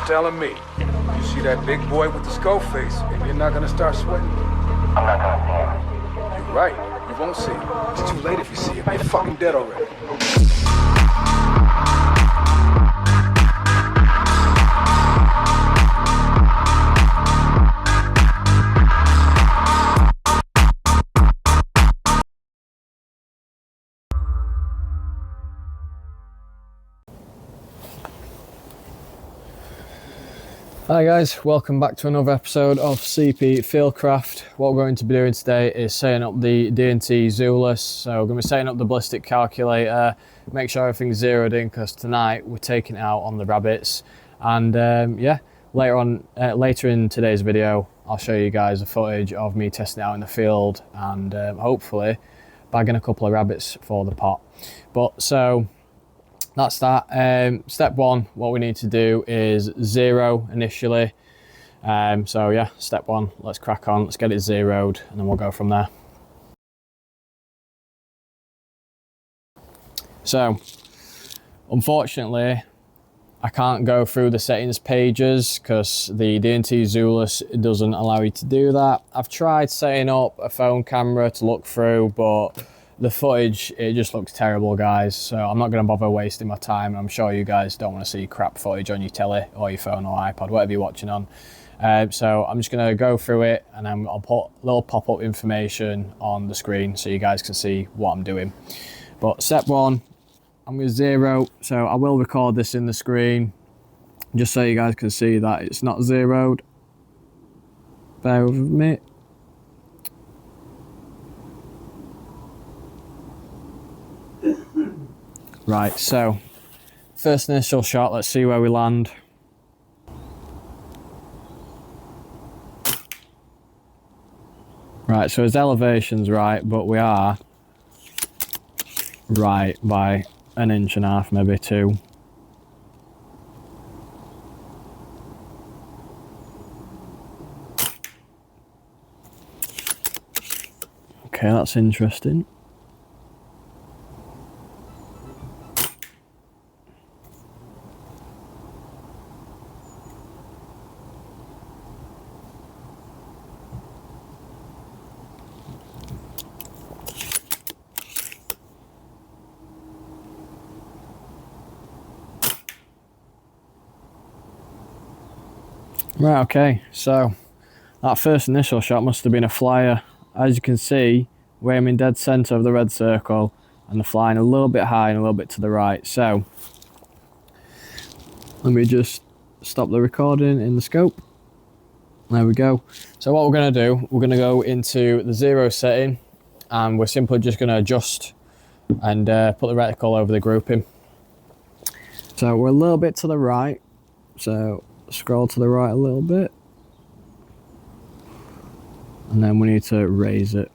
telling me you see that big boy with the skull face and you're not gonna start sweating? I'm not gonna see him. You're right, you won't see him. It's too late if you see him. You're fucking dead already. Hi guys, welcome back to another episode of CP Fieldcraft. What we're going to be doing today is setting up the DNT Zulus. So we're going to be setting up the ballistic calculator, make sure everything's zeroed in because tonight we're taking it out on the rabbits. And yeah, later in today's video, I'll show you guys the footage of me testing it out in the field and hopefully bagging a couple of rabbits for the pot. But so that's that. Step one, what we need to do is zero initially. So yeah, step one, let's crack on, let's get it zeroed and then we'll go from there. So, unfortunately, I can't go through the settings pages because the DNT Zulus doesn't allow you to do that. I've tried setting up a phone camera to look through, but the footage, it just looks terrible, guys. So I'm not going to bother wasting my time. I'm sure you guys don't want to see crap footage on your telly or your phone or iPod, whatever you're watching on. So I'm just going to go through it and then I'll put little pop-up information on the screen so you guys can see what I'm doing. But step one, I'm going to zero. So I will record this in the screen just so you guys can see that it's not zeroed. Bear with me. Right, so first initial shot, let's see where we land. Right, so his elevation's right, but we are right by 1.5 inches, maybe 2. Okay, that's interesting. Right, okay, so that first initial shot must have been a flyer. As you can see, we're aiming dead centre of the red circle and they're flying a little bit high and a little bit to the right. So let me just stop the recording in the scope. There we go. So what we're going to do, we're going to go into the zero setting and we're simply just going to adjust and put the reticle over the grouping. So we're a little bit to the right, so scroll to the right a little bit and then we need to raise it,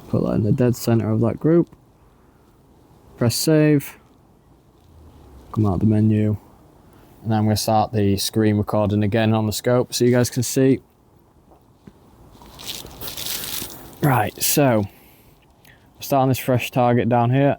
put that in the dead center of that group, press save, come out the menu, and then I'm going to start the screen recording again on the scope so you guys can see. Right, so starting this fresh target down here.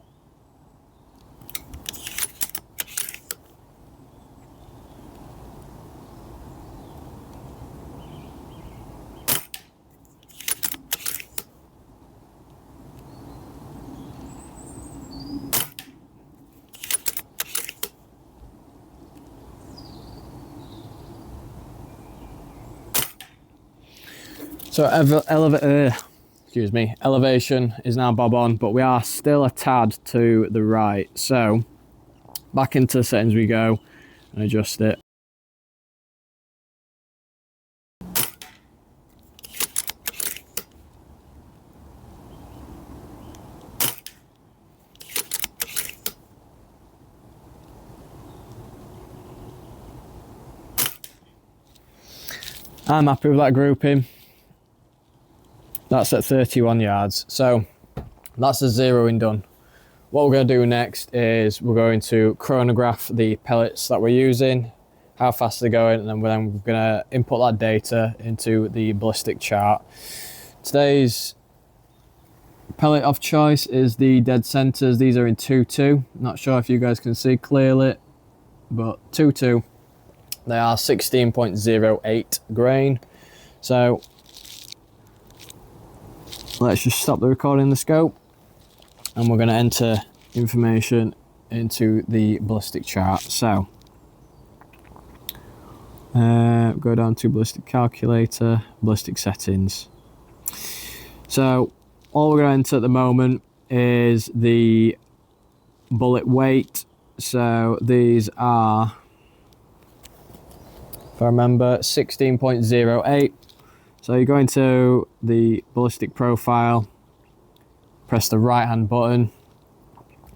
So elevation is now bob on, but we are still a tad to the right. So back into the settings we go and adjust it. I'm happy with that grouping. That's at 31 yards. So that's the zeroing done. What we're going to do next is we're going to chronograph the pellets that we're using, how fast they're going, and then we're going to input that data into the ballistic chart. Today's pellet of choice is the dead centers. These are in 2-2. Not sure if you guys can see clearly. but 2-2. They are 16.08 grain. So let's just stop the recording in the scope, and we're going to enter information into the ballistic chart. So go down to ballistic calculator, ballistic settings. So all we're going to enter at the moment is the bullet weight. So these are, if I remember, 16.08. So you go into the ballistic profile, press the right hand button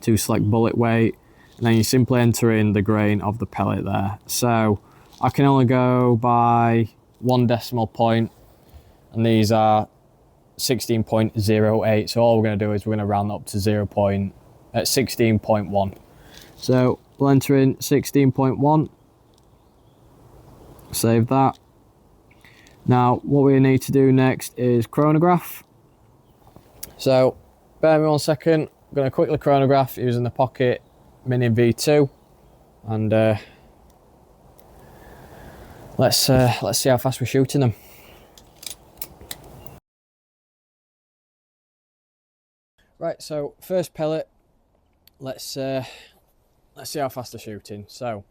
to select bullet weight, and then you simply enter in the grain of the pellet there. So I can only go by 1 decimal point, and these are 16.08. So all we're going to do is we're going to round up to 16.1. So we'll enter in 16.1, save that. Now what we need to do next is chronograph. So bear with me 1 second, I'm going to quickly chronograph using the Pocket Mini V2, and let's see how fast we're shooting them. Right, so first pellet, let's see how fast they're shooting. So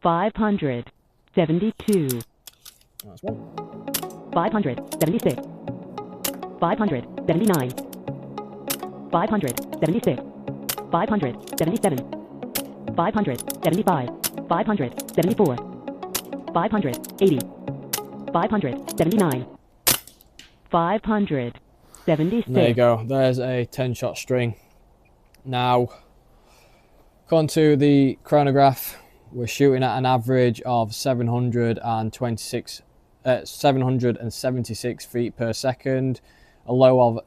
572. that's one. 576. 579. 576. 577. 575. 574. 580. 579. 576. There you go, there's a 10-shot string. Now, according to the chronograph, we're shooting at an average of 776 feet per second, a low of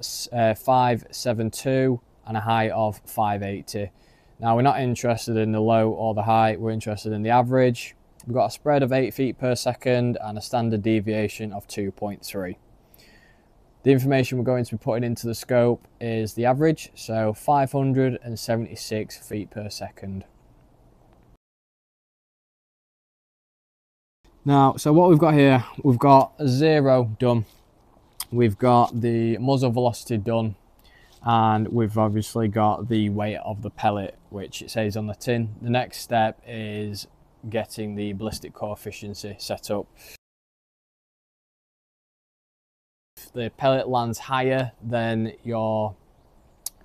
572 and a high of 580. Now we're not interested in the low or the high, we're interested in the average. We've got a spread of 8 feet per second and a standard deviation of 2.3. The information we're going to be putting into the scope is the average, so 576 feet per second. Now, so what we've got here, we've got 0 done, we've got the muzzle velocity done, and we've obviously got the weight of the pellet, which it says on the tin. The next step is getting the ballistic coefficient set up. If the pellet lands higher than your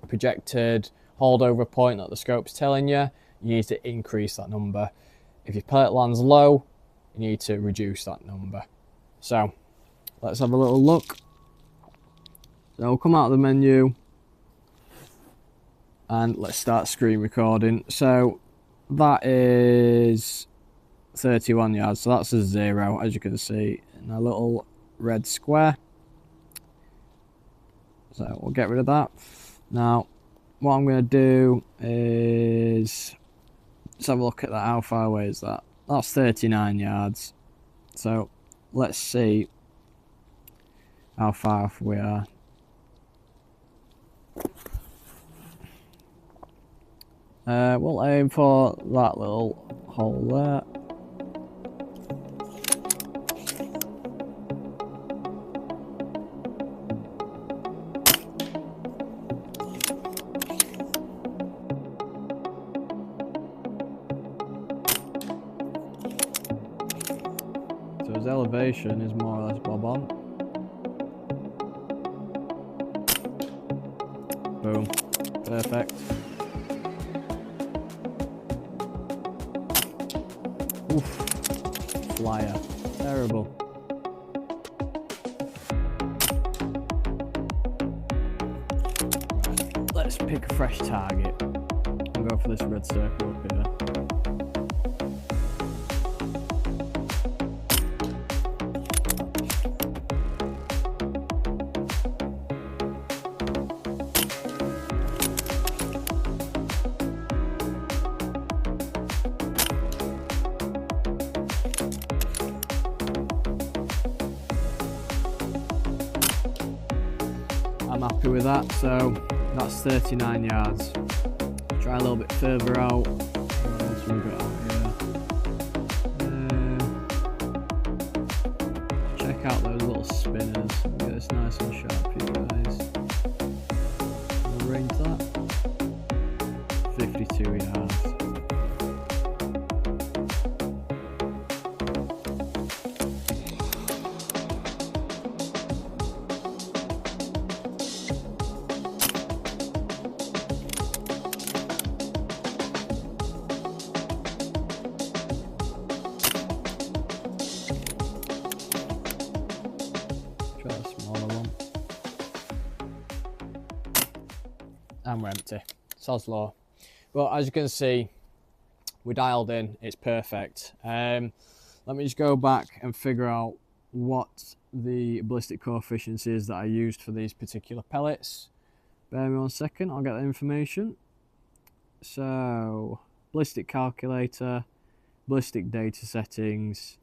projected holdover point that the scope's telling you, you need to increase that number. If your pellet lands low, you need to reduce that number. So let's have a little look. So we'll come out of the menu and let's start screen recording. So that is 31 yards, so that's a 0, as you can see in a little red square. So we'll get rid of that. Now what I'm going to do is let's have a look at that. How far away is that? That's 39 yards. So let's see how far off we are. We'll aim for that little hole there. So his elevation is more or less bob on. Boom. Perfect. Oof. Flyer. Terrible. Right. Let's pick a fresh target. I'll go for this red circle up here. I'm happy with that, so that's 39 yards. Try a little bit further out. Once we got out here? Check out those little spinners. Get this nice and sharp for you guys. We'll range that. 52 yards. Try the smaller one. And we're empty. Sod's law. Well, as you can see, we dialed in. It's perfect. Let me just go back and figure out what the ballistic coefficient is that I used for these particular pellets. Bear with me 1 second. I'll get that information. So, ballistic calculator, ballistic data settings,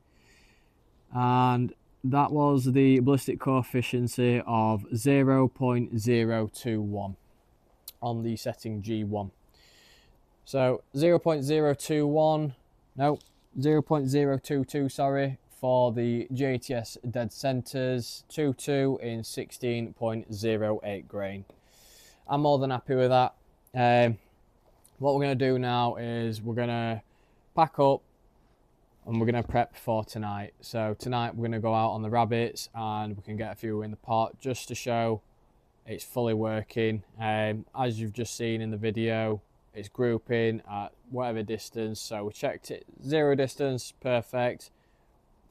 and that was the ballistic coefficient of 0.021 on the setting G1. So 0.021, no, 0.022, sorry, for the JTS dead centers, 22 in 16.08 grain. I'm more than happy with that. What we're going to do now is we're going to pack up and we're going to prep for tonight. So tonight we're going to go out on the rabbits and we can get a few in the pot just to show it's fully working. As you've just seen in the video, it's grouping at whatever distance. So we checked it, 0 distance, perfect.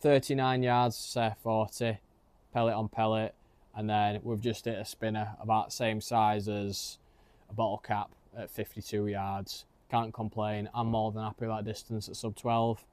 39 yards, say 40, pellet on pellet. And then we've just hit a spinner about the same size as a bottle cap at 52 yards. Can't complain. I'm more than happy with that distance at sub 12.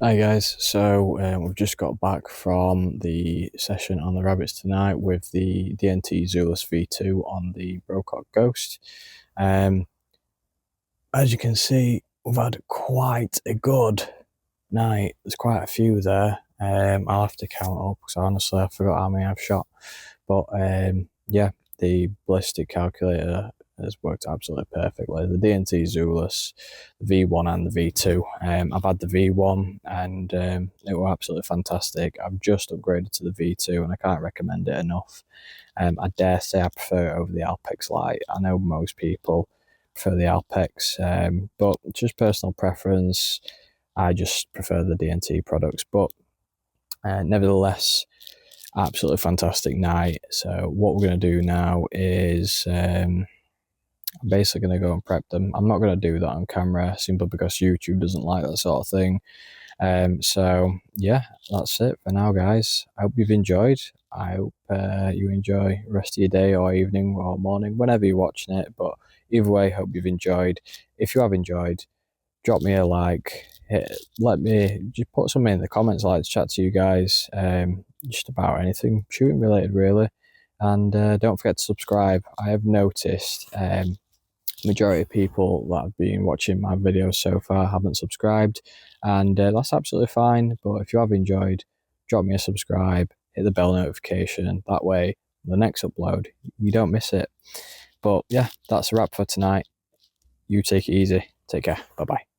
Hi guys, so we've just got back from the session on the rabbits tonight with the DNT Zulus V2 on the BRK Ghost. As you can see, we've had quite a good night. There's quite a few there. I'll have to count up because honestly I forgot how many I've shot. But yeah, the ballistic calculator has worked absolutely perfectly. The DNT Zulus, the V1 and the V2. I've had the V1 and it was absolutely fantastic. I've just upgraded to the V2 and I can't recommend it enough. I dare say I prefer it over the Alpex Lite. I know most people prefer the Alpex, but just personal preference. I just prefer the DNT products, but nevertheless, absolutely fantastic night. So what we're going to do now is I'm basically going to go and prep them. I'm not going to do that on camera simply because YouTube doesn't like that sort of thing. So yeah, that's it for now, guys. I hope you've enjoyed. I hope you enjoy the rest of your day or evening or morning, whenever you're watching it. But either way, hope you've enjoyed. If you have enjoyed, drop me a like. Let me just put something in the comments. I like to chat to you guys just about anything shooting related, really. And don't forget to subscribe. I have noticed majority of people that have been watching my videos so far haven't subscribed, and that's absolutely fine. But if you have enjoyed, drop me a subscribe, hit the bell notification. That way, the next upload, you don't miss it. But yeah, that's a wrap for tonight. You take it easy. Take care. Bye bye.